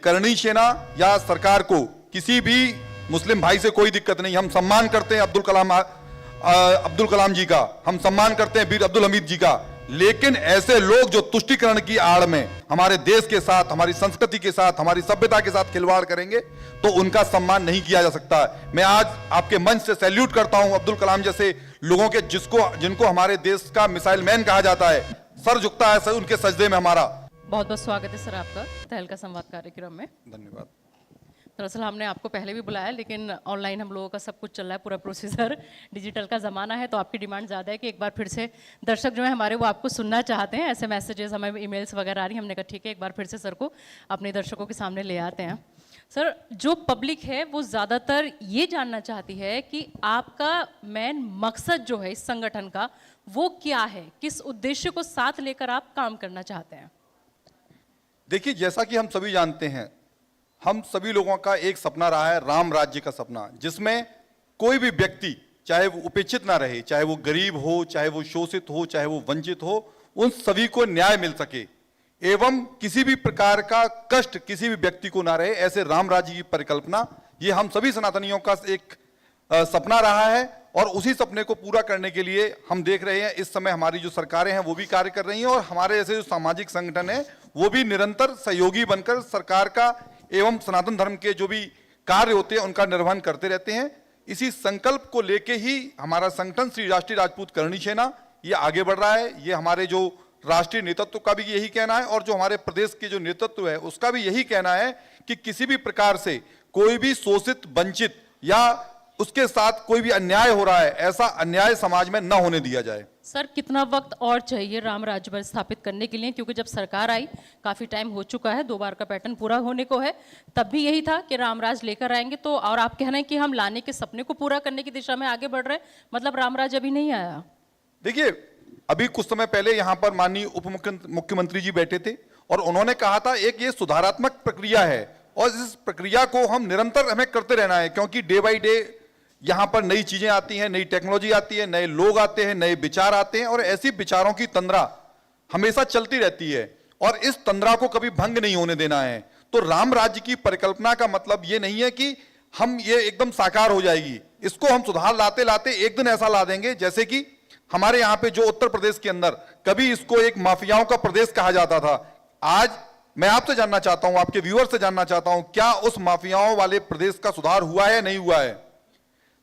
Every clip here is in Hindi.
करणी सेना या सरकार को किसी भी मुस्लिम भाई से कोई दिक्कत नहीं। हम सम्मान करते हैं अब्दुल कलाम जी का, हम सम्मान करते हैं वीर अब्दुल हमीद जी का, लेकिन ऐसे लोग जो तुष्टीकरण की आड़ में हमारे देश के साथ, हमारी संस्कृति के साथ, हमारी सभ्यता के साथ खिलवाड़ करेंगे तो उनका सम्मान नहीं किया जा सकता। मैं आज आपके मंच से सैल्यूट करता हूं अब्दुल कलाम जैसे लोगों के जिनको हमारे देश का मिसाइल मैन कहा जाता है। सर झुकता है सर उनके सजदे में हमारा। बहुत बहुत स्वागत है सर आपका तहलका संवाद कार्यक्रम में। धन्यवाद। दरअसल हमने आपको पहले भी बुलाया, लेकिन ऑनलाइन हम लोगों का सब कुछ चल रहा है, पूरा प्रोसीजर डिजिटल का ज़माना है, तो आपकी डिमांड ज़्यादा है कि एक बार फिर से दर्शक जो है हमारे वो आपको सुनना चाहते हैं। ऐसे मैसेजेस हमें ईमेल्स वगैरह आ रही हैं, हमने कहा ठीक है एक बार फिर से सर को अपने दर्शकों के सामने ले आते हैं। सर, जो पब्लिक है वो ज़्यादातर ये जानना चाहती है कि आपका मेन मकसद जो है इस संगठन का वो क्या है, किस उद्देश्य को साथ लेकर आप काम करना चाहते हैं? देखिए, जैसा कि हम सभी जानते हैं, हम सभी लोगों का एक सपना रहा है, राम राज्य का सपना, जिसमें कोई भी व्यक्ति चाहे वो उपेक्षित ना रहे, चाहे वो गरीब हो, चाहे वो शोषित हो, चाहे वो वंचित हो, उन सभी को न्याय मिल सके एवं किसी भी प्रकार का कष्ट किसी भी व्यक्ति को ना रहे। ऐसे राम राज्य की परिकल्पना ये हम सभी सनातनियों का एक सपना रहा है और उसी सपने को पूरा करने के लिए हम देख रहे हैं इस समय हमारी जो सरकारें हैं वो भी कार्य कर रही हैं और हमारे ऐसे जो सामाजिक संगठन है वो भी निरंतर सहयोगी बनकर सरकार का एवं सनातन धर्म के जो भी कार्य होते हैं उनका निर्वहन करते रहते हैं। इसी संकल्प को लेके ही हमारा संगठन श्री राष्ट्रीय राजपूत करणी सेना ये आगे बढ़ रहा है। ये हमारे जो राष्ट्रीय नेतृत्व का भी यही कहना है और जो हमारे प्रदेश के जो नेतृत्व है उसका भी यही कहना है कि किसी भी प्रकार से कोई भी शोषित, वंचित या उसके साथ कोई भी अन्याय हो रहा है, ऐसा अन्याय समाज में न होने दिया जाए। सर, कितना वक्त और चाहिए राम राज्य स्थापित करने के लिए? क्योंकि जब सरकार आई काफी टाइम हो चुका है, 2 बार का पैटर्न पूरा होने को है, तब भी यही था कि राम राज लेकर आएंगे, तो और आप कह रहे हैं कि हम लाने के सपने को पूरा करने की दिशा में आगे बढ़ रहे हैं, मतलब राम राज अभी नहीं आया? देखिए, अभी कुछ समय पहले यहाँ पर माननीय उप मुख्यमंत्री जी बैठे थे और उन्होंने कहा था एक ये सुधारात्मक प्रक्रिया है और इस प्रक्रिया को हम निरंतर हमें करते रहना है, क्योंकि डे बाई डे यहाँ पर नई चीजें आती हैं, नई टेक्नोलॉजी आती है, नए लोग आते हैं, नए विचार आते हैं और ऐसी विचारों की तंद्रा हमेशा चलती रहती है और इस तंद्रा को कभी भंग नहीं होने देना है। तो राम राज्य की परिकल्पना का मतलब ये नहीं है कि हम ये एकदम साकार हो जाएगी, इसको हम सुधार लाते लाते एक दिन ऐसा ला देंगे जैसे कि हमारे यहाँ पे जो उत्तर प्रदेश के अंदर कभी इसको एक माफियाओं का प्रदेश कहा जाता था, आज मैं आपसे जानना चाहता हूं, आपके व्यूअर से जानना चाहता हूं, क्या उस माफियाओं वाले प्रदेश का सुधार हुआ है, नहीं हुआ है?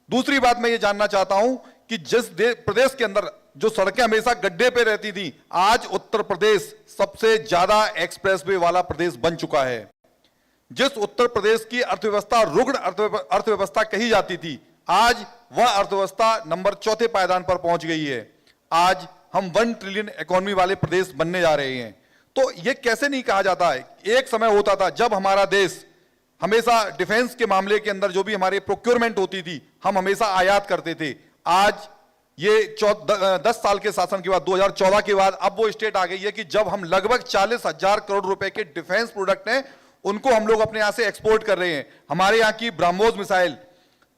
दूसरी बात मैं ये जानना चाहता हूं कि जिस प्रदेश के अंदर जो सड़कें हमेशा गड्ढे पे रहती थी, आज उत्तर प्रदेश सबसे ज्यादा एक्सप्रेसवे वाला प्रदेश बन चुका है। जिस उत्तर प्रदेश की अर्थव्यवस्था रुग्ण अर्थव्यवस्था कही जाती थी, आज वह अर्थव्यवस्था नंबर 4थे पायदान पर पहुंच गई है। आज हम 1 ट्रिलियन इकोनॉमी वाले प्रदेश बनने जा रहे हैं। तो यह कैसे नहीं कहा जाता है? एक समय होता था जब हमारा देश हमेशा डिफेंस के मामले के अंदर जो भी हमारे प्रोक्योरमेंट होती थी हम हमेशा आयात करते थे। आज ये 10 साल के शासन के बाद 2014 के बाद अब वो स्टेट आ गई है कि जब हम लगभग 40,000 करोड़ रुपए के डिफेंस प्रोडक्ट हैं उनको हम लोग अपने यहां से एक्सपोर्ट कर रहे हैं। हमारे यहाँ की ब्रह्मोस मिसाइल,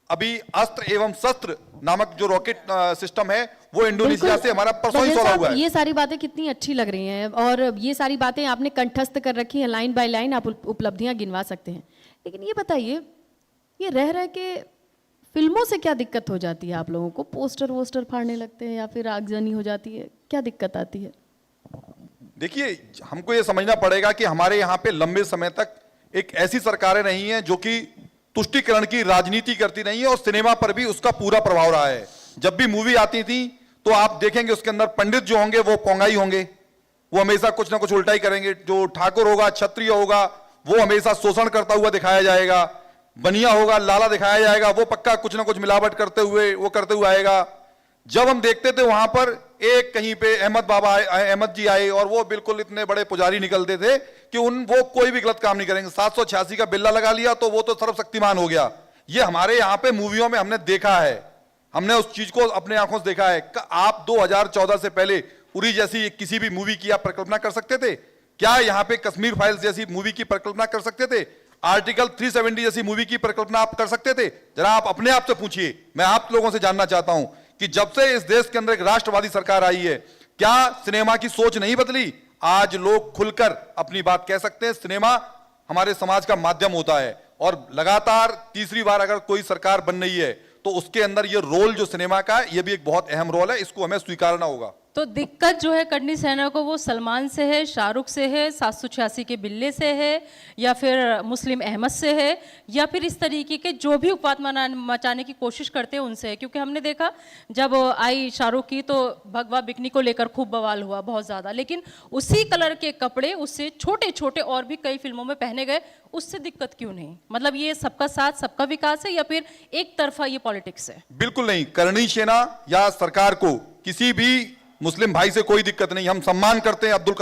अभी अस्त्र एवं शस्त्र नामक जो रॉकेट सिस्टम है वो इंडोनेशिया से हमारा परसों ही सोल्व हुआ है। ये सारी बातें कितनी अच्छी लग रही हैं और ये सारी बातें आपने कंठस्थ कर रखी हैं, लाइन बाय लाइन आप उपलब्धियां गिनवा सकते हैं, लेकिन ये बताइए, ये रह के फिल्मों से क्या दिक्कत हो जाती है आप लोगों को? पोस्टर वोस्टर फाड़ने लगते हैं या फिर आगजनी हो जाती है, क्या दिक्कत आती है? देखिए, हमको ये समझना पड़ेगा कि हमारे यहाँ पे लंबे समय तक एक ऐसी सरकारें नहीं है जो कि तुष्टीकरण की राजनीति करती नहीं है और सिनेमा पर भी उसका पूरा प्रभाव रहा है। जब भी मूवी आती थी तो आप देखेंगे उसके अंदर पंडित जो होंगे वो पोंगाई होंगे, वो हमेशा कुछ ना कुछ उल्टा ही करेंगे। जो ठाकुर होगा, क्षत्रिय होगा, वो हमेशा शोषण करता हुआ दिखाया जाएगा। बनिया होगा, लाला दिखाया जाएगा, वो पक्का कुछ ना कुछ मिलावट करते हुए आएगा। जब हम देखते थे वहां पर एक कहीं पे अहमद जी आए और वो बिल्कुल इतने बड़े पुजारी निकलते थे कि वो कोई भी गलत काम नहीं करेंगे। 786 का बिल्ला लगा लिया तो वो तो सर्वशक्तिमान हो गया। ये हमारे यहाँ पे मूवियों में हमने देखा है, हमने उस चीज को अपने आंखों से देखा है। आप 2014 से पहले उरी जैसी किसी भी मूवी की आप परिकल्पना कर सकते थे क्या? यहाँ पे कश्मीर फाइल्स जैसी मूवी की परिकल्पना कर सकते थे? आर्टिकल 370 जैसी मूवी की परिकल्पना आप कर सकते थे? जरा आप अपने आप से पूछिए। मैं आप लोगों से जानना चाहता हूं कि जब से इस देश के अंदर एक राष्ट्रवादी सरकार आई है, क्या सिनेमा की सोच नहीं बदली? आज लोग खुलकर अपनी बात कह सकते हैं। सिनेमा हमारे समाज का माध्यम होता है, और लगातार तीसरी बार अगर कोई सरकार बन रही है तो उसके अंदर ये रोल जो सिनेमा का है, ये भी एक बहुत अहम रोल है, इसको हमें स्वीकारना होगा। तो दिक्कत जो है करनी सेना को वो सलमान से है, शाहरुख से है, 786 के बिल्ले से है, या फिर मुस्लिम अहमद से है, या फिर इस तरीके के जो भी उपवाद मचाने की कोशिश करते हैं उनसे है। क्योंकि हमने देखा जब आई शाहरुख की तो भगवा बिकनी को लेकर खूब बवाल हुआ बहुत ज़्यादा, लेकिन उसी कलर के कपड़े उससे छोटे छोटे और भी कई फिल्मों में पहने गए, उससे दिक्कत क्यों नहीं? मतलब ये सबका साथ सबका विकास है या फिर एक तरफा ये पॉलिटिक्स है? बिल्कुल नहीं, करनी सेना या सरकार को किसी भी मुस्लिम भाई से कोई दिक्कत नहीं। हम सम्मान करते हैं अब्दुल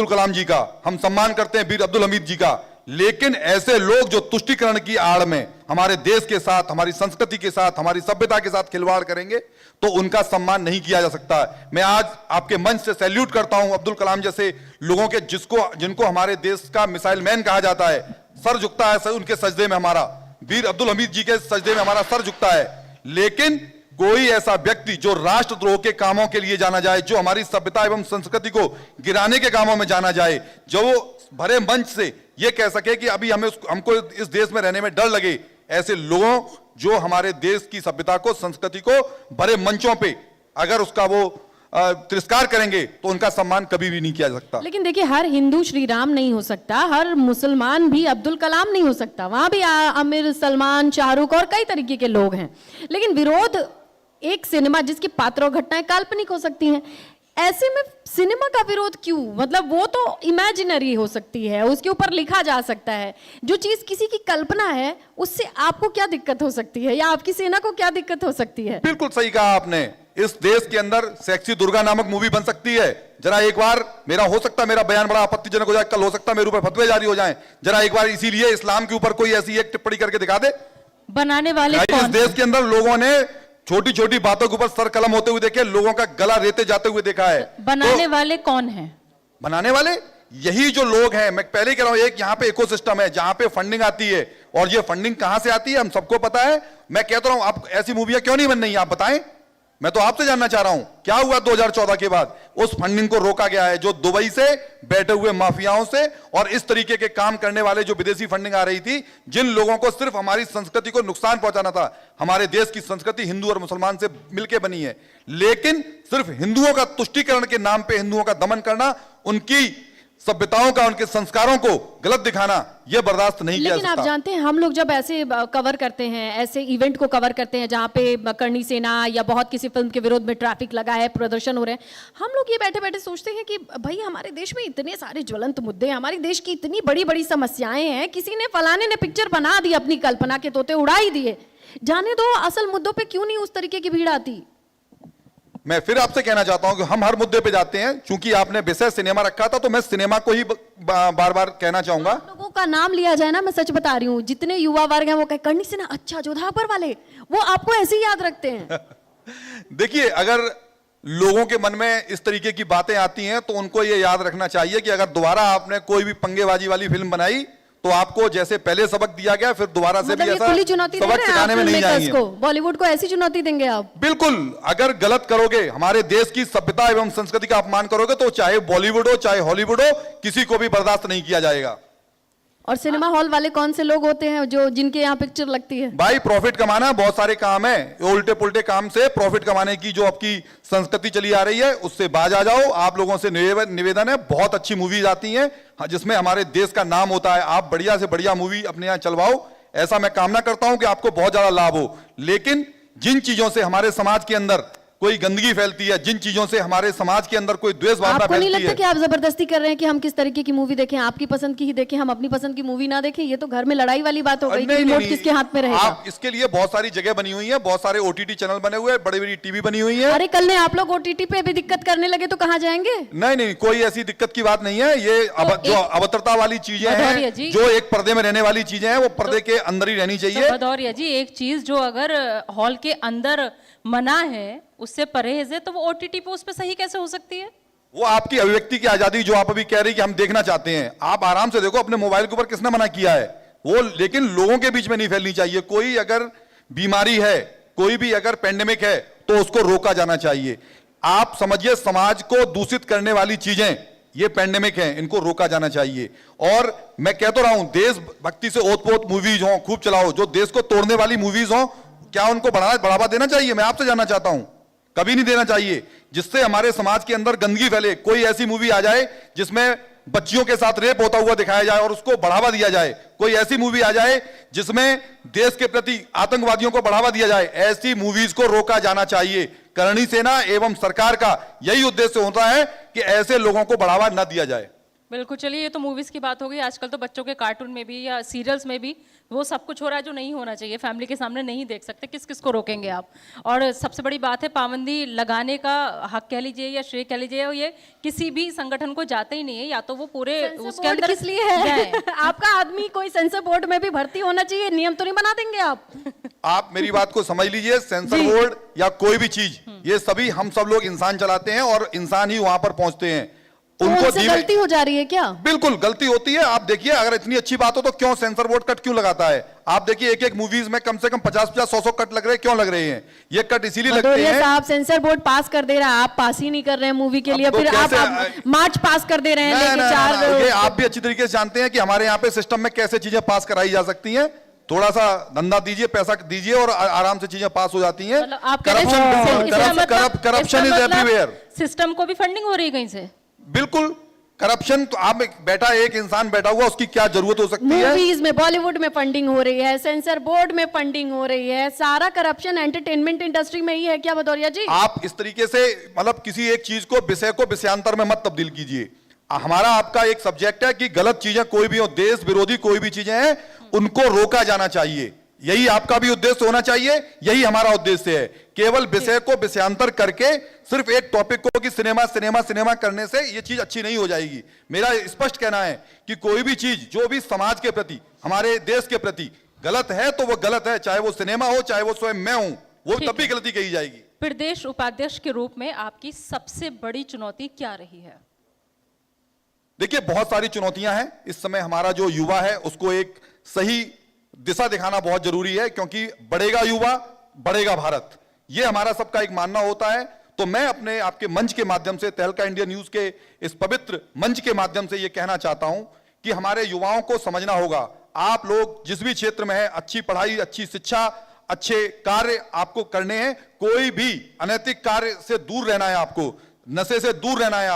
कलाम जी का, हम सम्मान करते हैं वीर अब्दुल हमीद जी का, लेकिन ऐसे लोग जो तुष्टीकरण की आड़ में हमारे देश के साथ, हमारी संस्कृति के साथ, हमारी सभ्यता के साथ खिलवाड़ करेंगे तो उनका सम्मान नहीं किया जा सकता। मैं आज आपके मंच से सैल्यूट करता हूं अब्दुल कलाम जैसे लोगों के, जिनको हमारे देश का मिसाइल मैन कहा जाता है। सर झुकता है उनके सजदे में, हमारा वीर अब्दुल हमीद जी के सजदे में हमारा सर झुकता है। लेकिन कोई ऐसा व्यक्ति जो राष्ट्रद्रोह के कामों के लिए जाना जाए, जो हमारी सभ्यता एवं संस्कृति को गिराने के कामों में जाना जाए, जो भरे मंच से ये कह सके कि अभी हमको इस देश में रहने में डर लगे, ऐसे लोगों जो हमारे देश की सभ्यता को, संस्कृति को भरे मंचों पे अगर उसका वो तिरस्कार करेंगे तो उनका सम्मान कभी भी नहीं किया जा सकता। लेकिन देखिए, हर हिंदू श्री राम नहीं हो सकता, हर मुसलमान भी अब्दुल कलाम नहीं हो सकता। वहां भी आमिर, सलमान, शाहरुख और कई तरीके के लोग हैं। लेकिन विरोध एक सिनेमा जिसकी पात्र और घटनाएं काल्पनिक हो सकती हैं, ऐसे में सिनेमा का विरोध क्यों? मतलब वो तो इमेजिनरी हो सकती है, उसके ऊपर लिखा जा सकता है। जो चीज किसी की कल्पना है उससे आपको क्या दिक्कत हो सकती है, या आपकी सेना को क्या दिक्कत हो सकती है? बिल्कुल सही कहा आपने। इस देश के अंदर सेक्सी दुर्गा नामक मूवी बन सकती है। जरा एक बार हो सकता है मेरा बयान बड़ा आपत्तिजनक हो जाए, कल हो सकता है मेरे ऊपर फतवे जारी हो जाएं, जरा एक बार इसीलिए इस्लाम के ऊपर कोई ऐसी एक टिप्पणी करके दिखा दे। बनाने वाले इस कौन? देश के अंदर लोगों ने छोटी छोटी बातों के ऊपर सर कलम होते हुए देखे, लोगों का गला रेते जाते हुए देखा है। बनाने वाले कौन हैं? बनाने वाले यही जो लोग हैं। मैं पहले कह रहा हूं, एक यहाँ पे इकोसिस्टम है जहां पे फंडिंग आती है, और ये फंडिंग कहां से आती है हम सबको पता है। मैं कहता हूं आप ऐसी मूवियां क्यों नहीं बन रही, आप बताएं। मैं तो आपसे जानना चाह रहा हूं क्या हुआ 2014 के बाद? उस फंडिंग को रोका गया है जो दुबई से बैठे हुए माफियाओं से और इस तरीके के काम करने वाले जो विदेशी फंडिंग आ रही थी, जिन लोगों को सिर्फ हमारी संस्कृति को नुकसान पहुंचाना था। हमारे देश की संस्कृति हिंदू और मुसलमान से मिलकर बनी है, लेकिन सिर्फ हिंदुओं का तुष्टीकरण के नाम पे हिंदुओं का दमन करना, उनकी सभ्यताओं का, उनके संस्कारों को गलत दिखाना, यह बर्दाश्त नहीं किया जा सकता। लेकिन आप जानते हैं, हम लोग जब ऐसे कवर करते हैं, ऐसे इवेंट को कवर करते हैं जहाँ पे करनी सेना या बहुत किसी फिल्म के विरोध में ट्रैफिक लगा है, प्रदर्शन हो रहे हैं, हम लोग ये बैठे बैठे सोचते हैं कि भाई हमारे देश में इतने सारे ज्वलंत मुद्दे हैं, हमारे देश की इतनी बड़ी बड़ी समस्याएं हैं, किसी ने फलाने ने पिक्चर बना दी, अपनी कल्पना के तोते उड़ा ही दिए, जाने दो, असल मुद्दों पर क्यों नहीं उस तरीके की भीड़ आती? मैं फिर आपसे कहना चाहता हूं कि हम हर मुद्दे पे जाते हैं। चूंकि आपने विषय सिनेमा रखा था तो मैं सिनेमा को ही बार बार कहना चाहूंगा। लोगों का नाम लिया जाए ना, मैं सच बता रही हूँ, जितने युवा वर्ग हैं वो कहे करनी सेना, अच्छा जोधापुर वाले, वो आपको ऐसे ही याद रखते हैं। देखिए, अगर लोगों के मन में इस तरीके की बातें आती हैं तो उनको ये याद रखना चाहिए कि अगर दोबारा आपने कोई भी पंगेबाजी वाली फिल्म बनाई तो आपको जैसे पहले सबक दिया गया, फिर दोबारा से भी ऐसा सबक सिखाने में नहीं आएंगे। बॉलीवुड को ऐसी चुनौती देंगे आप? बिल्कुल। अगर गलत करोगे, हमारे देश की सभ्यता एवं संस्कृति का अपमान करोगे, तो चाहे बॉलीवुड हो चाहे हॉलीवुड हो, किसी को भी बर्दाश्त नहीं किया जाएगा। और सिनेमा हॉल वाले कौन से लोग होते हैं जो जिनके यहाँ पिक्चर लगती है? भाई प्रॉफिट कमाना, बहुत सारे काम है, उल्टे पुल्टे काम से प्रॉफिट कमाने की जो आपकी संस्कृति चली आ रही है उससे बाज आ जाओ। आप लोगों से निवेदन है, बहुत अच्छी मूवीज आती हैं जिसमें हमारे देश का नाम होता है, आप बढ़िया से बढ़िया मूवी अपने यहाँ चलवाओ। ऐसा मैं कामना करता हूं कि आपको बहुत ज्यादा लाभ हो। लेकिन जिन चीजों से हमारे समाज के अंदर कोई गंदगी फैलती है, जिन चीजों से हमारे समाज के अंदर कोई द्वेष भावना आपको नहीं फैलती लगता है, कि आप जबरदस्ती कर रहे हैं कि हम किस तरीके की मूवी देखें? आपकी पसंद की ही देखें, हम अपनी पसंद की मूवी ना देखें? ये तो घर में लड़ाई वाली बात हो गई कि रिमोट किसके हाथ में रहेगा। आप इसके लिए बहुत सारी जगह बनी हुई है, बहुत सारे ओटीटी चैनल बने हुए हैं, बड़ी बड़ी टीवी बनी हुई है। अरे कल ने आप लोग ओटीटी पे भी दिक्कत करने लगे तो कहाँ जाएंगे? नहीं, कोई ऐसी दिक्कत की बात नहीं है। ये जो अभद्रता वाली चीजें हैं, जो एक पर्दे में रहने वाली चीजें हैं, वो पर्दे के अंदर ही रहनी चाहिए। भदौरिया जी, एक चीज जो अगर हॉल के अंदर मना है, उससे परहेज है, तो वो ओटीटी पे उस पे सही कैसे हो सकती है? वो आपकी अभिव्यक्ति की आजादी, जो आप अभी कह रही कि हम देखना चाहते हैं, आप आराम से देखो। अपने मोबाइल के ऊपर किसने मना किया है वो, लेकिन लोगों के बीच में नहीं फैलनी चाहिए। कोई अगर बीमारी है, कोई भी अगर पेंडेमिक है, तो उसको रोका जाना चाहिए। आप समझिए, समाज को दूषित करने वाली चीजें ये पैंडेमिक है, इनको रोका जाना चाहिए। और मैं कह तो रहा हूं, देशभक्ति से ओत-पोत मूवीज हो, खूब चलाओ। जो देश को तोड़ने वाली मूवीज हो, क्या उनको बढ़ावा देना चाहिए? मैं आपसे जानना चाहता हूं। कभी नहीं देना चाहिए, जिससे हमारे समाज के अंदर गंदगी फैले। कोई ऐसी मूवी आ जाए जिसमें बच्चियों के साथ रेप होता हुआ दिखाया जाए और उसको बढ़ावा दिया जाए। कोई ऐसी मूवी आ जाए जिसमें देश के प्रति आतंकवादियों को बढ़ावा दिया जाए। ऐसी मूवीज को रोका जाना चाहिए। करणी सेना एवं सरकार का यही उद्देश्य होता है कि ऐसे लोगों को बढ़ावा न दिया जाए। बिल्कुल। चलिए, ये तो मूवीज की बात हो गई। आजकल तो बच्चों के कार्टून में भी या सीरियल्स में भी वो सब कुछ हो रहा है जो नहीं होना चाहिए। फैमिली के सामने नहीं देख सकते, किस किस को रोकेंगे आप? और सबसे बड़ी बात है, पाबंदी लगाने का हक कह लीजिए या श्रेय कह लीजिए, ये किसी भी संगठन को जाते ही नहीं है। या तो वो पूरे उसके अंदर किस लिए है? आपका आदमी कोई सेंसर बोर्ड में भी भर्ती होना चाहिए, नियम तो नहीं बना देंगे आप? आप मेरी बात को समझ लीजिए, सेंसर बोर्ड या कोई भी चीज, ये सभी हम सब लोग इंसान चलाते हैं और इंसान ही वहां पर पहुंचते हैं। उनको गलती हो जा रही है क्या? बिल्कुल गलती होती है। आप देखिए, अगर इतनी अच्छी बात हो तो क्यों सेंसर बोर्ड कट क्यों लगाता है? आप देखिए, एक एक मूवीज में कम से कम 50-50, 100-100 कट लग रहे हैं। क्यों लग रहे हैं? ये कट इसीलिए लगते हैं। साहब, सेंसर बोर्ड पास कर दे रहा है, आप पास ही नहीं कर रहे हैं मूवी के लिए, फिर आप मार्च पास कर दे रहे हैं लेके 4। ये आप भी अच्छी तरीके से जानते हैं कि हमारे यहाँ पे सिस्टम में कैसे चीजें पास कराई जा सकती हैं। थोड़ा सा धंधा दीजिए, पैसा दीजिए और आराम से चीजें पास हो जाती हैं। Corruption is everywhere. सिस्टम को भी फंडिंग हो रही है कहीं से। बिल्कुल, करप्शन तो आप एक इंसान बैठा हुआ, उसकी क्या जरूरत हो सकती है? मूवीज में, बॉलीवुड में फंडिंग हो रही है, सेंसर बोर्ड में फंडिंग हो रही है, सारा करप्शन एंटरटेनमेंट इंडस्ट्री में ही है क्या भदौरिया जी? आप इस तरीके से मतलब किसी एक चीज को विषयांतर में मत तब्दील कीजिए। हमारा आपका एक सब्जेक्ट है कि गलत चीजें कोई भी हो, देश विरोधी कोई भी चीजें हैं, उनको रोका जाना चाहिए। यही आपका भी उद्देश्य होना चाहिए, यही हमारा उद्देश्य है। केवल विषय को विषयांतर करके सिर्फ एक टॉपिक को कि सिनेमा सिनेमा सिनेमा करने से ये चीज अच्छी नहीं हो जाएगी। मेरा स्पष्ट कहना है कि कोई भी चीज जो भी समाज के प्रति, हमारे देश के प्रति गलत है तो वो गलत है, चाहे वो सिनेमा हो, चाहे वो स्वयं मैं हूं, वो तब भी गलती कही जाएगी। प्रदेश उपाध्यक्ष के रूप में आपकी सबसे बड़ी चुनौती क्या रही है? देखिए, बहुत सारी चुनौतियां हैं। इस समय हमारा जो युवा है उसको एक सही दिशा दिखाना बहुत जरूरी है, क्योंकि बढ़ेगा युवा, बढ़ेगा भारत, ये हमारा सबका एक मानना होता है। तो मैं अपने आपके मंच के माध्यम से, तहलका इंडिया न्यूज के इस पवित्र मंच के माध्यम से ये कहना चाहता हूं कि हमारे युवाओं को समझना होगा, आप लोग जिस भी क्षेत्र में हैं, अच्छी पढ़ाई, अच्छी शिक्षा, अच्छे कार्य आपको करने हैं। कोई भी अनैतिक कार्य से दूर रहना है, आपको नशे से दूर रहना है,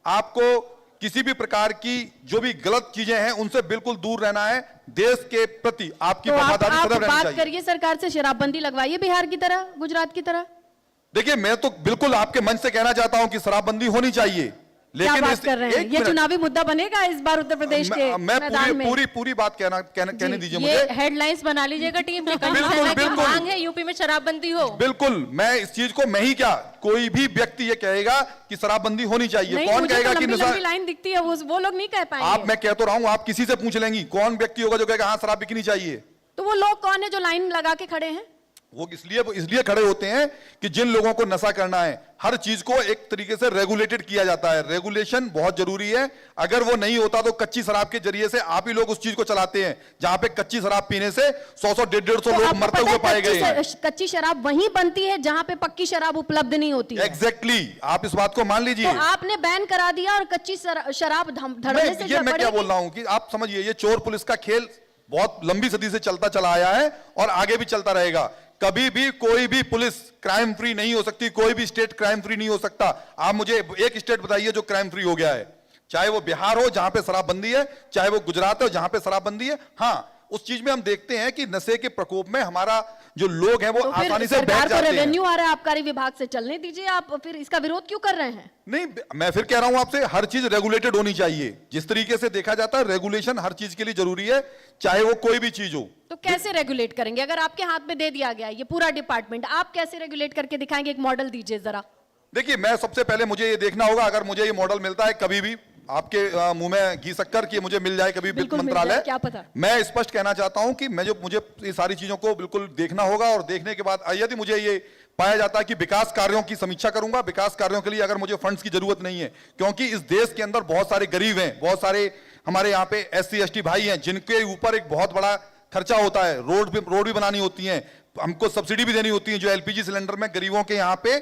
आपको किसी भी प्रकार की जो भी गलत चीजें हैं उनसे बिल्कुल दूर रहना है। देश के प्रति आपकी वफादारी सदैव रहनी चाहिए। बात करिए सरकार से, शराबबंदी लगवाइए बिहार की तरह, गुजरात की तरह। देखिए, मैं तो बिल्कुल आपके मंच से कहना चाहता हूं कि शराबबंदी होनी चाहिए, लेकिन क्या बात कर रहे हैं? ये चुनावी मुद्दा बनेगा इस बार उत्तर प्रदेश के मैदान में। पूरी बात कहने दीजिए मुझे। ये हेडलाइंस बना लीजिएगा टीम की। बिल्कुल मांग है यूपी में शराबबंदी हो। बिल्कुल, मैं इस चीज को, मैं ही क्या, कोई भी व्यक्ति ये कहेगा कि शराबबंदी होनी चाहिए। कौन कहेगा कि लंबी लाइन दिखती है, वो लोग नहीं कह पाएंगे। मैं कह तो रहा हूं, आप किसी से पूछ लेंगी, कौन व्यक्ति होगा जो कहेगा हाँ शराब बिकनी चाहिए? तो वो लोग कौन है जो लाइन लगा के खड़े हैं? वो इसलिए खड़े होते हैं कि जिन लोगों को नशा करना है, हर चीज को एक तरीके से रेगुलेटेड किया जाता है। रेगुलेशन बहुत जरूरी है। अगर वो नहीं होता तो कच्ची शराब के जरिए से आप ही लोग उस चीज को चलाते हैं, जहां पे कच्ची शराब पीने से 100-100, 150 लोग मरते हुए पाए गए हैं। कच्ची शराब वहीं बनती है जहां पे पक्की शराब उपलब्ध नहीं होती है। एग्जैक्टली, आप इस बात को मान लीजिए। तो आपने बैन करा दिया और कच्ची शराब धड़ल्ले से ये मैं क्या बोल रहा हूं कि आप समझिए, ये चोर पुलिस का खेल बहुत लंबी सदी से चलता चला आया है और आगे भी चलता रहेगा। कभी भी कोई भी पुलिस क्राइम फ्री नहीं हो सकती, कोई भी स्टेट क्राइम फ्री नहीं हो सकता। आप मुझे एक स्टेट बताइए जो क्राइम फ्री हो गया है, चाहे वो बिहार हो जहां पे शराबबंदी है, चाहे वो गुजरात हो जहां पे शराबबंदी है। हाँ, उस चीज में हम देखते हैं कि नशे के प्रकोप में हमारा जो लोग हैं वो तो आसानी से बैठ जाते हैं। रेवेन्यू आ रहा है आबकारी विभाग से, चलने दीजिए। आप फिर इसका विरोध क्यों कर रहे हैं? नहीं, मैं फिर कह रहा हूं आपसे, हर चीज रेगुलेटेड होनी चाहिए। जिस तरीके से देखा जाता है, रेगुलेशन हर चीज के लिए जरूरी है, चाहे वो कोई भी चीज हो। तो कैसे रेगुलेट करेंगे? अगर आपके हाथ में दे दिया गया ये पूरा डिपार्टमेंट, आप कैसे रेगुलेट करके दिखाएंगे? एक मॉडल दीजिए जरा। देखिए, मैं सबसे पहले मुझे ये देखना होगा, अगर मुझे ये मॉडल मिलता है कभी भी, आपके मुंह में घी शक्कर कि मुझे मिल जाए कभी वित्त मंत्रालय, क्या पता। मैं स्पष्ट कहना चाहता हूं कि मुझे ये सारी चीजों को बिल्कुल देखना होगा और देखने के बाद यदि मुझे ये पाया जाता है कि विकास कार्यों की समीक्षा करूंगा। विकास कार्यों के लिए अगर मुझे फंड्स की जरूरत नहीं है, क्योंकि इस देश के अंदर बहुत सारे गरीब हैं, बहुत सारे हमारे यहाँ पे SC ST भाई हैं जिनके ऊपर एक बहुत बड़ा खर्चा होता है। रोड भी बनानी होती है, हमको सब्सिडी भी देनी होती है, जो LPG सिलेंडर में गरीबों के यहाँ पे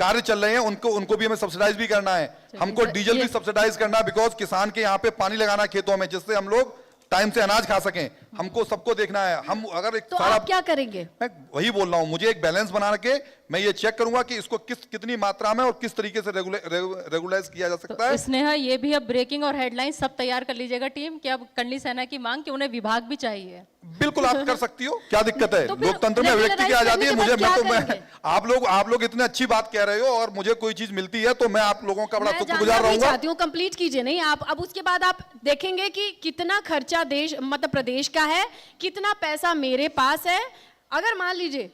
कार्य चल रहे हैं उनको भी हमें सब्सिडाइज भी करना है, हमको डीजल भी सब्सिडाइज करना है, बिकॉज किसान के यहाँ पे पानी लगाना है खेतों में जिससे हम लोग टाइम से अनाज खा सकें, हमको सबको देखना है। हम अगर एक तो आप क्या करेंगे? मैं वही बोल रहा हूं, मुझे एक बैलेंस बना के मैं ये चेक करूंगा कि इसको कितनी मात्रा में और किस तरीके से रेगुलाइज किया जा सकता है। स्नेहा, ये भी अब ब्रेकिंग और हेडलाइन सब तैयार कर लीजिएगा टीम, कि अब करनी सेना की मांग कि उन्हें विभाग भी चाहिए। बिल्कुल आप कर सकती हो, क्या दिक्कत है? तो फिर लोकतंत्र में व्यक्ति की regularize आजादी है। करने के मुझे बाद मैं क्या तो करेंगे? आप लोग इतनी अच्छी बात कह रहे हो और मुझे कोई चीज मिलती है तो मैं आप लोगों का बड़ा मैं शुक्रगुजार जानना भी रहूंगा। चाहती हूँ, कंप्लीट कीजिए। नहीं, आप अब उसके बाद आप देखेंगे कि कितना खर्चा देश मतलब प्रदेश का है, कितना पैसा मेरे पास है। अगर मान लीजिए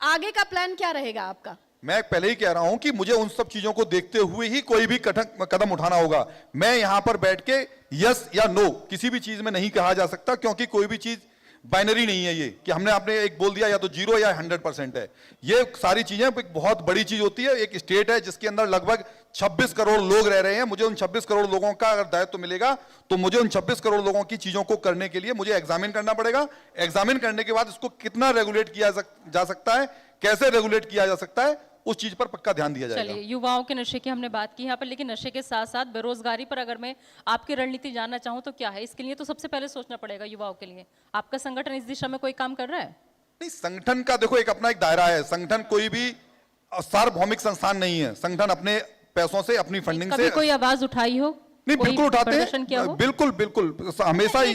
आगे का प्लान क्या रहेगा आपका? मैं पहले ही कह रहा हूं कि मुझे उन सब चीजों को देखते हुए ही कोई भी कदम उठाना होगा। मैं यहां पर बैठ के यस या नो किसी भी चीज में नहीं कहा जा सकता, क्योंकि कोई भी चीज बाइनरी नहीं है ये कि हमने आपने एक बोल दिया या तो 0 या 100% है। ये सारी चीजें एक बहुत बड़ी चीज होती है। एक स्टेट है जिसके अंदर लगभग 26 करोड़ लोग रह रहे हैं। मुझे उन 26 करोड़ लोगों का अगर दायित्व मिलेगा तो मुझे उन 26 करोड़ लोगों की चीजों को करने के लिए मुझे एग्जामिन करना पड़ेगा। एग्जामिन करने के बाद इसको कितना रेगुलेट किया जा सकता है, कैसे रेगुलेट किया जा सकता है, उस चीज पर पक्का ध्यान दिया जाएगा। चलिए, युवाओं के नशे की हमने बात की यहाँ पर, लेकिन नशे के साथ साथ बेरोजगारी पर अगर मैं आपकी रणनीति जानना चाहूँ तो क्या है? इसके लिए तो सबसे पहले सोचना पड़ेगा युवाओं के लिए। आपका संगठन इस दिशा में कोई काम कर रहा है? नहीं, संगठन का देखो एक अपना एक दायरा है। संगठन कोई भी सार्वभौमिक संस्थान नहीं है। संगठन अपने पैसों से, अपनी फंडिंग कभी से कोई आवाज उठाई हो? नहीं, कोई बिल्कुल उठाते प्रदर्शन किया हैं, हो? बिल्कुल हमेशा ही।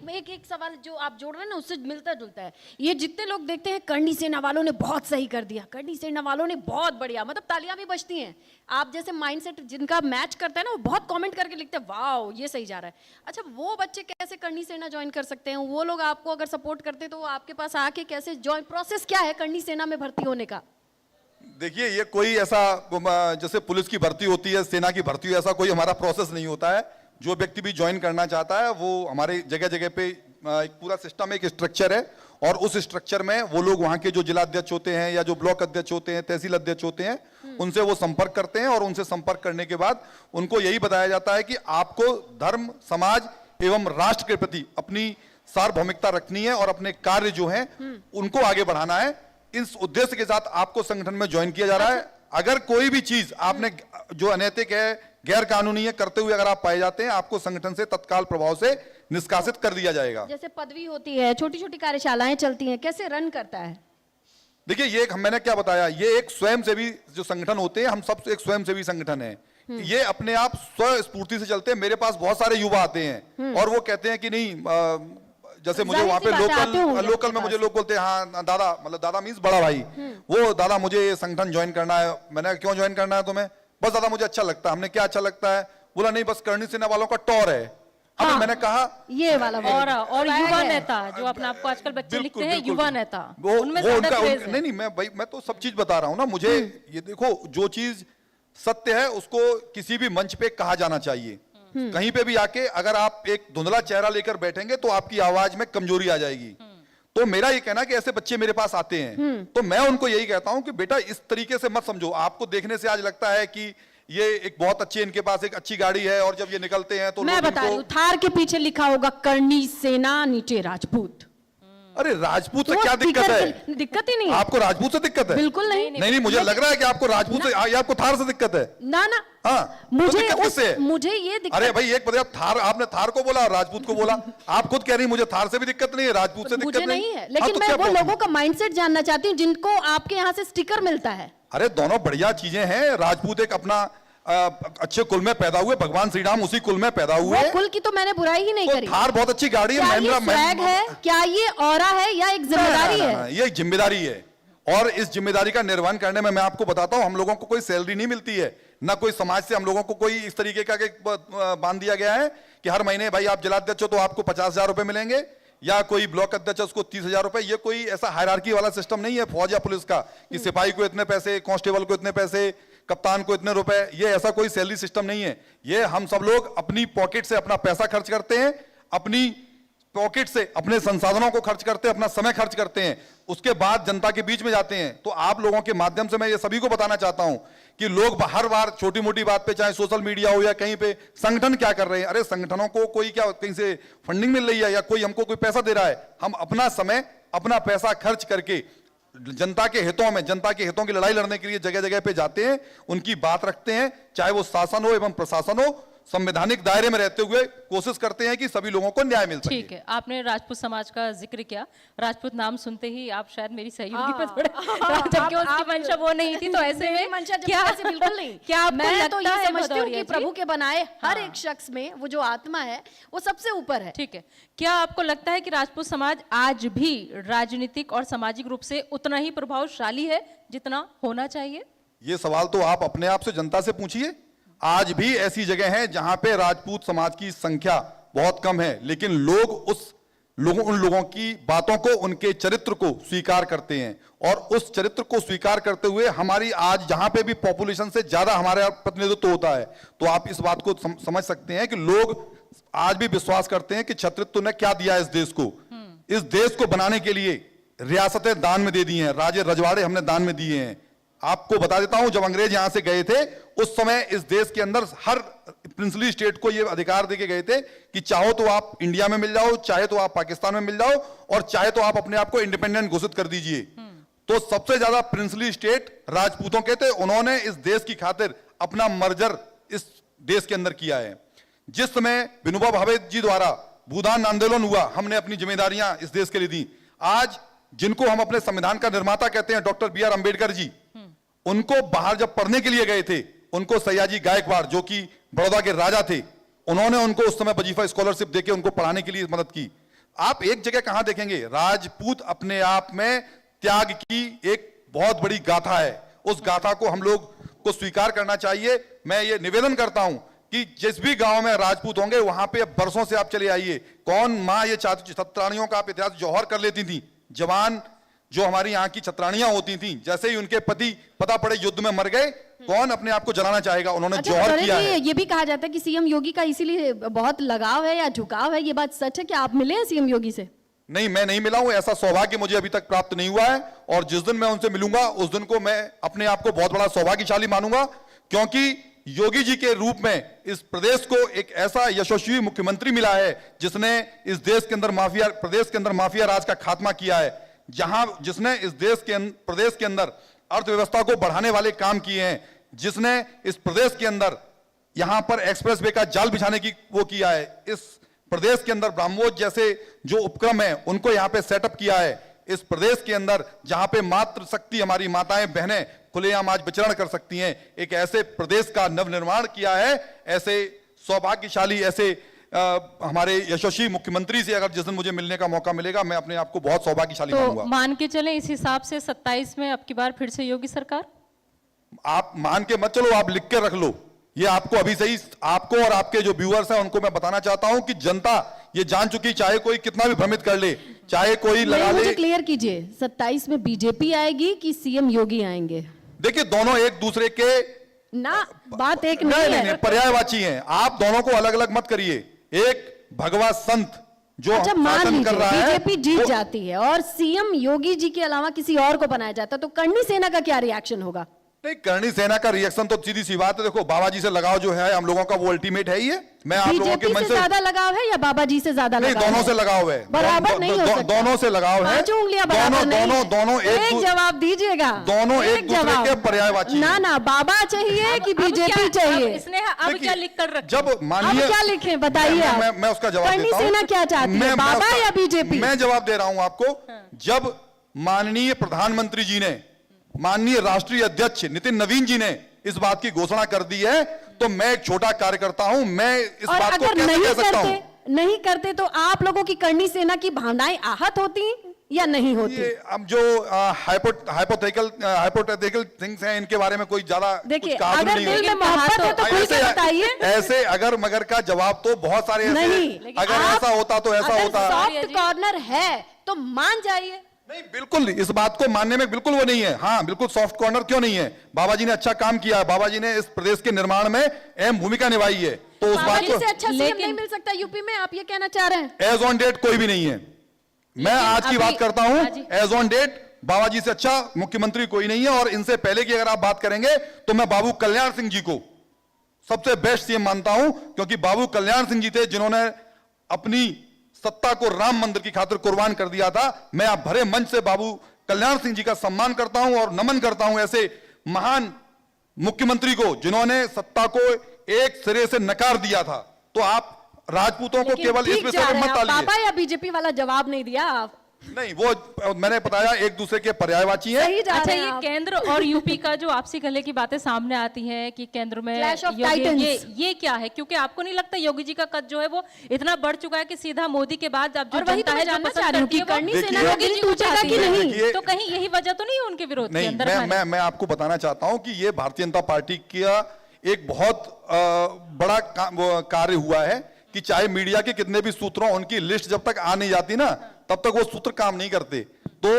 एक सवाल जो आप जोड़ रहे हैं ना उससे मिलता जुलता है। ये जितने लोग देखते हैं करनी सेना वालों ने बहुत सही कर दिया, करनी सेना वालों ने बहुत बढ़िया, मतलब तालियां भी बजती हैं। आप जैसे माइंडसेट जिनका मैच करता है ना वो बहुत कमेंट करके लिखते हैं वाओ ये सही जा रहा है। अच्छा, वो बच्चे कैसे करनी सेना ज्वाइन कर सकते हैं? वो लोग आपको अगर सपोर्ट करते तो वो आपके पास आके कैसे ज्वाइन, प्रोसेस क्या है करनी सेना में भर्ती होने का? देखिए, ये कोई ऐसा जैसे पुलिस की भर्ती होती है, सेना की भर्ती हो, ऐसा कोई हमारा प्रोसेस नहीं होता है। जो व्यक्ति भी ज्वाइन करना चाहता है वो हमारे जगह जगह पे एक पूरा सिस्टम, एक स्ट्रक्चर है, और उस स्ट्रक्चर में वो लोग वहाँ के जो जिला अध्यक्ष होते हैं या जो ब्लॉक अध्यक्ष होते हैं, तहसील अध्यक्ष होते हैं, उनसे वो संपर्क करते हैं। और उनसे संपर्क करने के बाद उनको यही बताया जाता है कि आपको धर्म, समाज एवं राष्ट्र के प्रति अपनी सार्वभौमिकता रखनी है और अपने कार्य जो है उनको आगे बढ़ाना है। इस उद्देश्य के साथ आपको संगठन में ज्वाइन किया जा रहा है। अगर कोई भी चीज आपने जो अनैतिक है, गैर कानूनी है करते हुए अगर आप पाए जाते हैं, आपको संगठन से तत्काल प्रभाव से निष्कासित कर दिया जाएगा। जैसे पदवी होती है, छोटी छोटी कार्यशालाएं चलती हैं, कैसे रन करता है? देखिए, ये एक मैंने क्या बताया, ये एक स्वयंसेवी जो संगठन होते हैं, हम सब एक स्वयंसेवी संगठन है। ये अपने आप स्वस्फूर्ति से चलते हैं। मेरे पास बहुत सारे युवा आते हैं और वो कहते हैं कि नहीं, जैसे मुझे वहां पे लोकल में मुझे लोग बोलते हैं हाँ दादा, मतलब दादा मीन्स बड़ा भाई, वो दादा मुझे ये संगठन ज्वाइन करना है। मैंने क्यों ज्वाइन करना है तुम्हें? बस दादा मुझे अच्छा लगता है। हमने क्या अच्छा लगता है? बोला नहीं, बस करनी सेना वालों का टॉर है। हाँ, मैंने कहा ये वाला और युवा नेता जो अपने आपको आजकल बच्चे लिखते हैं, युवा नेता, उनमें ज्यादा क्रेज है। नहीं, मैं तो सब चीज बता रहा हूँ ना। मुझे ये देखो, जो चीज सत्य है उसको किसी भी मंच पे कहा जाना चाहिए। कहीं पे भी आके अगर आप एक धुंधला चेहरा लेकर बैठेंगे तो आपकी आवाज में कमजोरी आ जाएगी। तो मेरा ये कहना कि ऐसे बच्चे मेरे पास आते हैं तो मैं उनको यही कहता हूं कि बेटा इस तरीके से मत समझो। आपको देखने से आज लगता है कि ये एक बहुत अच्छी, इनके पास एक अच्छी गाड़ी है, और जब ये निकलते हैं तो मैं बता रही हूँ, थार के पीछे लिखा होगा करनी सेना, नीचे राजपूत। अरे राजपूत से तो क्या दिक्कत है? दिक्कत ही नहीं है। आपको राजपूत से दिक्कत है? बिल्कुल नहीं। नहीं, मुझे लग रहा है कि आपको राजपूत से या आपको थार से दिक्कत है। ना हाँ, मुझे दिक्कत किससे है? मुझे ये दिक्कत, अरे भाई, एक बताइए, थार आपने थार को बोला, राजपूत को बोला। आप खुद कह रही मुझे थार से भी दिक्कत नहीं है, राजपूत से दिक्कत नहीं है। हाँ, लेकिन तो मैं क्या वो प्रॉब्लम? लोगों का माइंडसेट जानना चाहती हूँ जिनको आपके यहाँ से स्टिकर मिलता है। अरे दोनों बढ़िया चीजें हैं। राजपूत एक अपना अच्छे कुल में पैदा हुए, भगवान श्री राम उसी कुल में पैदा हुए। वो कुल की तो मैंने बुराई ही नहीं तो करी। थार बहुत अच्छी गाड़ी है। क्या ये स्वैग है, क्या ये ऑरा है, या एक जिम्मेदारी है? ये एक जिम्मेदारी है, और इस जिम्मेदारी का निर्वहन करने में मैं आपको बताता हूं, हम लोगों को कोई सैलरी नहीं मिलती है, ना कोई समाज से हम लोगों को कोई इस तरीके का बांध दिया गया है कि हर महीने भाई आप जिलाध्यक्ष हो तो आपको 50,000 रुपए मिलेंगे, या कोई ब्लॉक अध्यक्ष उसको 30,000 रुपए। ये कोई ऐसा हायरार्की वाला सिस्टम नहीं है फौज या पुलिस का कि सिपाही को इतने पैसे, कांस्टेबल को इतने पैसे, कप्तान को इतने रुपए। ये ऐसा कोई सैलरी सिस्टम नहीं है। ये हम सब लोग अपनी पॉकेट से अपना पैसा खर्च करते हैं, अपनी पॉकेट से अपने संसाधनों को खर्च करते हैं, अपना समय खर्च करते हैं, उसके बाद जनता के बीच में जाते हैं। तो आप लोगों के माध्यम से मैं ये सभी को बताना चाहता हूं कि लोग हर बार छोटी मोटी बात पे, चाहे सोशल मीडिया हो या कहीं पे, संगठन क्या कर रहे हैं? अरे संगठनों को कोई क्या कहीं से फंडिंग मिल रही है या कोई हमको कोई पैसा दे रहा है? हम अपना समय, अपना पैसा खर्च करके जनता के हितों में, जनता के हितों की लड़ाई लड़ने के लिए जगह जगह पे जाते हैं, उनकी बात रखते हैं, चाहे वो शासन हो एवं प्रशासन हो, संवैधानिक दायरे में रहते हुए कोशिश करते हैं कि सभी लोगों को न्याय मिल सके। ठीक है, आपने राजपूत समाज का जिक्र किया। राजपूत नाम सुनते ही आप शायद मेरी सहयोगी पे थोड़े, जबकि उसकी मंशा वो नहीं थी, तो ऐसे में क्या बिल्कुल नहीं। क्या आपको मैं तो लगता ये है समझती हूँ भदौरिया कि जी? प्रभु के बनाए हर एक शख्स में वो जो आत्मा है वो सबसे ऊपर है। ठीक है, क्या आपको लगता है कि राजपूत समाज आज भी राजनीतिक और सामाजिक रूप से उतना ही प्रभावशाली है जितना होना चाहिए? ये सवाल तो आप अपने आप से, जनता से पूछिए। आज भी ऐसी जगह हैं जहां पे राजपूत समाज की संख्या बहुत कम है, लेकिन लोग उन लोगों की बातों को, उनके चरित्र को स्वीकार करते हैं, और उस चरित्र को स्वीकार करते हुए हमारी आज जहां पे भी पॉपुलेशन से ज्यादा हमारा प्रतिनिधित्व होता है, तो आप इस बात को समझ सकते हैं कि लोग आज भी विश्वास करते हैं कि छत्रत्व ने क्या दिया इस देश को। इस देश को बनाने के लिए रियासतें दान में दे दी हैं, राज्य रजवाड़े हमने दान में दिए हैं। आपको बता देता हूं, जब अंग्रेज यहां से गए थे उस समय इस देश के अंदर हर प्रिंसली स्टेट को यह अधिकार देके गए थे कि चाहो तो आप इंडिया में मिल जाओ, चाहे तो आप पाकिस्तान में मिल जाओ, और चाहे तो आप अपने आप को इंडिपेंडेंट घोषित कर दीजिए। तो सबसे ज्यादा प्रिंसली स्टेट राजपूतों के थे। उन्होंने इस देश की खातिर अपना मर्जर इस देश के अंदर किया है। जिस समय विनोबा भावे जी द्वारा भूदान आंदोलन हुआ, हमने अपनी जिम्मेदारियां इस देश के लिए दी। आज जिनको हम अपने संविधान का निर्माता कहते हैं, doctor B are Ambedkar ji, उनको बाहर जब पढ़ने के लिए गए थे, उनको सयाजी गायकवाड़ जो कि बड़ौदा के राजा थे, उन्होंने उनको उस समय वजीफा स्कॉलरशिप देके उनको पढ़ाने के लिए मदद की। आप एक जगह कहां देखेंगे, राजपूत अपने आप में त्याग की एक बहुत बड़ी गाथा है। उस गाथा को हम लोग को स्वीकार करना चाहिए। मैं ये निवेदन करता हूं कि जिस भी गांव में राजपूत होंगे वहां पे बरसों से आप चले आइए। कौन मां ये छत्राणियों का आप इतिहास जौहर कर लेती थी। जवान जो हमारी यहाँ की छत्राणियां होती थी, जैसे ही उनके पति पता पड़े युद्ध में मर गए, कौन अपने आप को जलाना चाहेगा। उन्होंने जौहर किया है। ये भी कहा जाता है कि सीएम योगी का इसीलिए बहुत लगाव है या झुकाव है, ये बात सच है? क्या आप मिले हैं सीएम योगी से? नहीं, मैं नहीं मिला हूं। ऐसा सौभाग्य मुझे अभी तक प्राप्त नहीं हुआ है, और जिस दिन मैं उनसे मिलूंगा उस दिन को मैं अपने आप को बहुत बड़ा सौभाग्यशाली मानूंगा, क्योंकि योगी जी के रूप में इस प्रदेश को एक ऐसा यशस्वी मुख्यमंत्री मिला है जिसने इस देश के अंदर प्रदेश के अंदर माफिया राज का खात्मा किया है, जिसने इस प्रदेश के अंदर अर्थव्यवस्था को बढ़ाने वाले काम किए हैं, जिसने इस प्रदेश के अंदर यहां पर एक्सप्रेस वे का जाल बिछाने की वो किया है, इस प्रदेश के अंदर ब्रह्मोस जैसे जो उपक्रम है उनको यहां पे सेटअप किया है। इस प्रदेश के अंदर जहां पे मातृ शक्ति हमारी माताएं बहनें खुलेआम आज विचरण कर सकती हैं, एक ऐसे प्रदेश का नवनिर्माण किया है। ऐसे सौभाग्यशाली, ऐसे हमारे यशस्वी मुख्यमंत्री से अगर जिस दिन मुझे मिलने का मौका मिलेगा, मैं अपने आप को बहुत सौभाग्यशाली मानूंगा। तो मान के चलें इस हिसाब से 27 में अब की बार फिर से योगी सरकार? आप मान के मत चलो, आप लिख के रख लो। ये आपको अभी से ही, आपको और आपके जो व्यूअर्स हैं उनको मैं बताना चाहता हूं कि जनता ये जान चुकी, चाहे कोई कितना भी भ्रमित कर ले, चाहे कोई लगा ले। मुझे क्लियर कीजिए, 27 में बीजेपी आएगी कि सीएम योगी आएंगे? देखिए, दोनों एक दूसरे के ना, बात एक नहीं, नहीं है। पर्यायवाची हैं। आप दोनों को अलग अलग मत करिए। एक भगवा संत जो अच्छा, मान शासन कर लीजिए रहा है, बीजेपी जीत जाती है और सीएम योगी जी के अलावा किसी और को बनाया जाता है, तो करणी सेना का क्या रिएक्शन होगा? नहीं, करणी सेना का रिएक्शन तो सीधी सी बात है। देखो, बाबा जी से लगाव जो है हम लोगों का वो अल्टीमेट है ही है। मैं आप लोगों के बीजेपी मन से से ज्यादा लगाव है या बाबा जी से ज्यादा नहीं, लगाव है? दोनों से लगाव है। बराबर नहीं हो सकता। दोनों से लगाव है। 5 उंगलियां बराबर नहीं। दोनों एक जवाब दीजिएगा। दोनों एक दूसरे के पर्यायवाची ना हैं। ना, बाबा चाहिए कि बीजेपी चाहिए? इसने अब क्या लिख कर रखा? जब अब मानिए, क्या लिखे बताइए आप? मैं उसका जवाब करणी देता हूं। सेना क्या चाहती है, बाबा या बीजेपी? मैं जवाब दे रहा हूं आपको। जब माननीय प्रधानमंत्री जी ने, माननीय राष्ट्रीय अध्यक्ष नितिन नवीन जी ने इस बात की घोषणा कर दी है, तो मैं एक छोटा कार्यकर्ता हूं, मैं इस और बात को अगर कैसे कह सकता हूं? नहीं करते तो आप लोगों की करणी सेना की भावनाएं आहत होती या नहीं होती? ये अब जो हाइपोथेटिकल थिंग्स हैं, इनके बारे में कोई ज्यादा देखिए, कुछ कहा अगर नहीं दिल है। में मोहब्बत है तो खुल के बताइए। ऐसे अगर मगर का जवाब तो बहुत सारे ऐसे, नहीं, अगर ऐसा होता तो ऐसा होता। सॉफ्ट कॉर्नर है तो मान जाइए। नहीं, बिल्कुल इस बात को मानने में बिल्कुल वो नहीं है। हाँ, बिल्कुल सॉफ्ट कॉर्नर क्यों नहीं है? बाबा जी ने अच्छा काम किया है, बाबा जी ने इस प्रदेश के निर्माण में अहम भूमिका निभाई है, तो उस बाबा बात जी को से अच्छा सीएम नहीं मिल सकता यूपी में, आप ये कहना चाह रहे हैं? एज ऑन डेट कोई भी नहीं है। मैं आज की बात करता हूं, एज ऑन डेट बाबा जी से अच्छा मुख्यमंत्री कोई नहीं है। और इनसे पहले की अगर आप बात करेंगे तो मैं बाबू कल्याण सिंह जी को सबसे बेस्ट सीएम मानता हूं, क्योंकि बाबू कल्याण सिंह जी थे जिन्होंने अपनी सत्ता को राम मंदिर की खातिर कुर्बान कर दिया था। मैं आप भरे मंच से बाबू कल्याण सिंह जी का सम्मान करता हूं और नमन करता हूं ऐसे महान मुख्यमंत्री को जिन्होंने सत्ता को एक सिरे से नकार दिया था। तो आप राजपूतों को लेकिन केवल इस ठीक विषय जा पर रहे मत हैं, डालिए। पापा या बीजेपी वाला जवाब नहीं दिया आप। नहीं, वो मैंने बताया एक दूसरे के पर्यायवाची हैं। सही जा अच्छा, रहे हैं ये आप। केंद्र और यूपी का जो आपसी गले की बातें सामने आती हैं कि केंद्र में Clash of योगी, Titans। ये क्या है? क्योंकि आपको नहीं लगता योगी जी का कद जो है वो इतना बढ़ चुका है कि सीधा मोदी के बाद अब जो और वही जनता तो है मैं जो जानना पसंद चाह रही हूँ करती कि है वो करनी देखिए, सेना का योगी दिल जी को टूटेगा चाहती कि है। नहीं? देखिए, तो कहीं यही वजह तो नहीं है उनके विरोध के नहीं, अंदर मैं खाने? मैं मैं आपको बताना चाहता हूं कि ये भारतीय जनता पार्टी का एक बहुत बड़ा कार्य हुआ है कि चाहे मीडिया के कितने भी सूत्रों उनकी लिस्ट जब तक आ नहीं जाती ना तब तक वो सूत्र काम नहीं करते। तो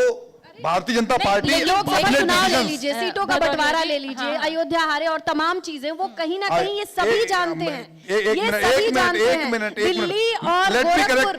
भारतीय जनता पार्टी ये लोकसभा अपने चुनाव ले decisions- लीजिए, सीटों का भदौरिया बंटवारा जी, ले लीजिए, हाँ। अयोध्या हारे और तमाम चीजें वो कहीं ना कहीं ये सभी जानते हैं। एक ये मिनट, सभी एक जानते मिनट, हैं। एक मिनट, दिल्ली और let me Gorakhpur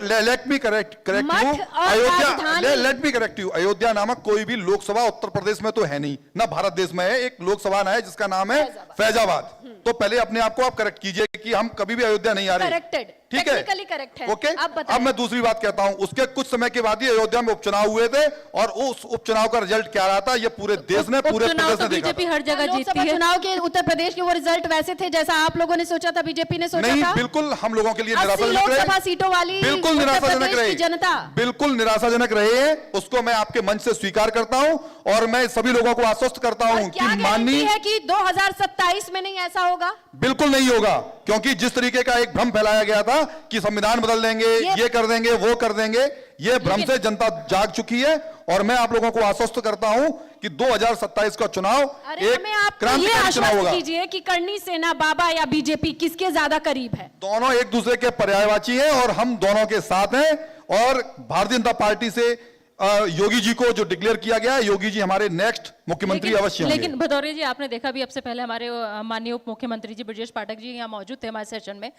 correct you. मठ और अयोध्या, राजधानी। Let me correct you. Ayodhya नामक कोई भी लोकसभा उत्तर प्रदेश में तो है नहीं, ना भारत देश में है। एक लोकसभा है जिसका नाम है फैजाबाद। तो पहले अपने आप को आप करेक्ट कीजिए कि हम कभी भी अयोध्या नहीं आ रहे। Corrected, ठीक है, technically correct है। ओके। अब बताएं। अब मैं दूसरी बात कहता हूं, उसके कुछ समय के बाद ही अयोध्या में उपचुनाव हुए थे और उस उपचुनाव का रिजल्ट क्या रहा था ये पूरे देश ने, पूरे उपचुनाव प्रदेश तो ने देखा बीजेपी था। हर जगह जीतती लोकसभा है। चुनाव के उत्तर प्रदेश के वो रिजल्ट वैसे थे जैसा आप लोगों ने सोचा था, बीजेपी ने सोचा नहीं, था? बिल्कुल हम लोगों के लिए 80 निराशाजनक लोकसभा रहे। सीटों वाली बिल्कुल उत्तर निराशाजनक प्रदेश रहे की जनता। बिल्कुल निराशाजनक रहे हैं। उसको मैं आपके मंच से स्वीकार करता हूं और मैं सभी लोगों को आश्वस्त करता हूं क्या कि गारंटी माननीय है कि 2027 में नहीं ऐसा होगा? बिल्कुल नहीं होगा, क्योंकि जिस तरीके का एक भ्रम फैलाया गया था कि संविधान बदल देंगे, ये कर देंगे, वो कर देंगे, ये भ्रम से जनता जाग चुकी है। और मैं आप लोगों को आश्वस्त करता हूं कि 2027 का चुनाव अरे एक हमें आप ये क्रांतिकारी चुनाव आश्वस्त होगा। कीजिए कि करनी सेना बाबा या बीजेपी किसके ज्यादा करीब है? दोनों एक दूसरे के पर्यायवाची हैं और हम दोनों के साथ हैं। और भारतीय जनता पार्टी से योगी जी को जो डिक्लेयर किया गया है, योगी जी हमारे नेक्स्ट मुख्यमंत्री अवश्य होंगे। लेकिन भदौरिया जी, आपने देखा भी अब से पहले हमारे माननीय उप मुख्यमंत्री जी ब्रजेश पाठक जी यहाँ मौजूद थे हमारे सेशन में।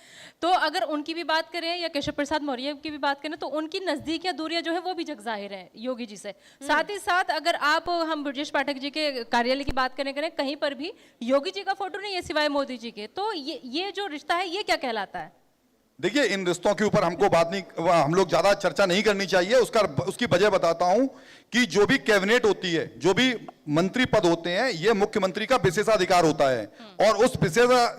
तो अगर उनकी भी बात करें या केशव प्रसाद मौर्य की भी बात करें तो उनकी नजदीक या दूरियां जो है वो भी जग जाहिर है योगी जी से। साथ ही साथ अगर आप हम ब्रजेश पाठक जी के कार्यालय की बात करें कहीं पर भी योगी जी का फोटो नहीं है सिवाय मोदी जी के। तो ये जो रिश्ता है ये क्या कहलाता है? देखिए, इन रिश्तों के ऊपर हमको बात नहीं, हम लोग ज्यादा चर्चा नहीं करनी चाहिए। उसकी वजह बताता हूं कि जो भी कैबिनेट होती है, जो भी मंत्री पद होते हैं, ये मुख्यमंत्री का विशेषाधिकार होता है। और उस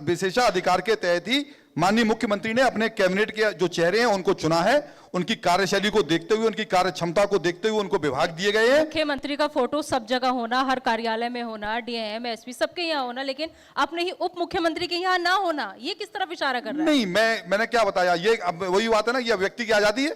विशेषाधिकार के तहत ही माननीय मुख्यमंत्री ने अपने कैबिनेट के जो चेहरे हैं उनको चुना है। उनकी कार्यशैली को देखते हुए, उनकी कार्य क्षमता को देखते हुए उनको विभाग दिए गए हैं। मुख्यमंत्री का फोटो सब जगह होना, हर कार्यालय में होना, डीएम एसपी सबके यहाँ होना, लेकिन अपने ही उप मुख्यमंत्री के यहाँ ना होना, ये किस तरफ इशारा कर रहा है? नहीं, मैंने क्या बताया, ये अब वही बात है ना, ये व्यक्ति की आजादी है।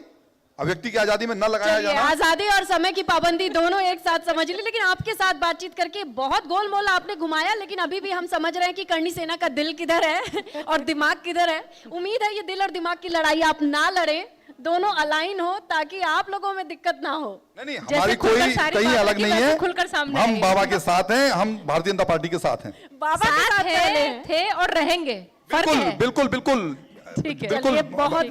अब व्यक्ति की आजादी में न लगाया चलिए, जाना। आजादी और समय की पाबंदी दोनों एक साथ समझ ली। लेकिन आपके साथ बातचीत करके बहुत गोलमोल आपने घुमाया, लेकिन अभी भी हम समझ रहे हैं कि करनी सेना का दिल किधर है और दिमाग किधर है। उम्मीद है ये दिल और दिमाग की लड़ाई आप ना लड़ें, दोनों अलाइन हो ताकि आप लोगों में दिक्कत ना हो। नहीं, जैसे हमारी खुलकर कोई सारी कहीं बात अलग रखी, नहीं वैसे है। खुलकर सामने हम आइए। बाबा के साथ हैं, हम भारतीय जनता पार्टी के साथ हैं। बाबा के साथ पहले थे और रहेंगे। फर्क बिल्कुल है। बिल्कुल बिल्कुल ठीक है। बिल्कुल चलिए, बहुत